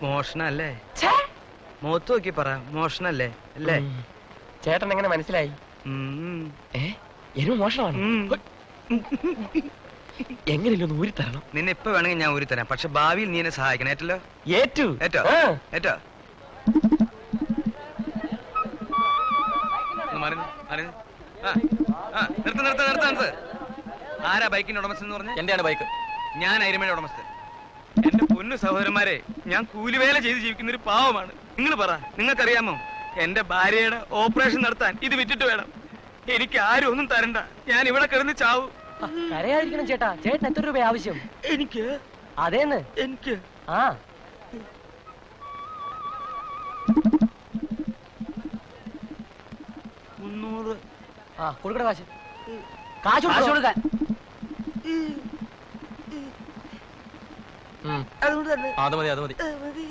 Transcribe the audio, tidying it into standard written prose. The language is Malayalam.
മോഷണല്ലേ? മുഖത്ത് നോക്കി പറ, മോഷണല്ലേ അല്ലേ? ചേട്ടൻ എങ്ങനെ മനസ്സിലായി? എരുമ മോഷണമാണ്. എങ്ങനെയല്ലോ ഒന്ന് ഊരിത്തരണം. നിന്നെ ഇപ്പൊ വേണമെങ്കിൽ ഞാൻ ഊരിത്തരാം, പക്ഷെ ഭാവിയിൽ നീ എന്നെ സഹായിക്കണം. ഏറ്റല്ലോ? ഏറ്റു ഏറ്റോ ഏറ്റോ. നിർത്ത്. ആരാ ബൈക്കിന്റെ ഉടമസ്ഥൻ എന്ന് പറഞ്ഞ? എന്റെയാണ് ബൈക്ക്. ഞാൻ ഐരമയുടെ ഉടമസ്ഥൻ. എന്റെ പൊന്നു സഹോദരന്മാരെ, ഞാൻ കൂലിവേല ചെയ്ത് ജീവിക്കുന്ന ഒരു പാവമാണ്. നിങ്ങൾ പറ, നിങ്ങൾക്കറിയാമോ എന്റെ ഭാര്യയുടെ ഓപ്പറേഷൻ നടത്താൻ ഇത് വിറ്റിട്ട് വേണം. എനിക്ക് ആരും ഒന്നും തരണ്ട, ഞാൻ ഇവിടെ കിടന്ന് ചാവും. കരയാതിരിക്കണം ചേട്ടാ. ചേട്ടൻ എത്ര രൂപ ആവശ്യം? എനിക്ക് അതേന്ന് എനിക്ക് ആ 300. കൊടുക്കട കാശ്. കാശ് കൊടുക്കാൻ അതുകൊണ്ട് തന്നെ അത് മതി.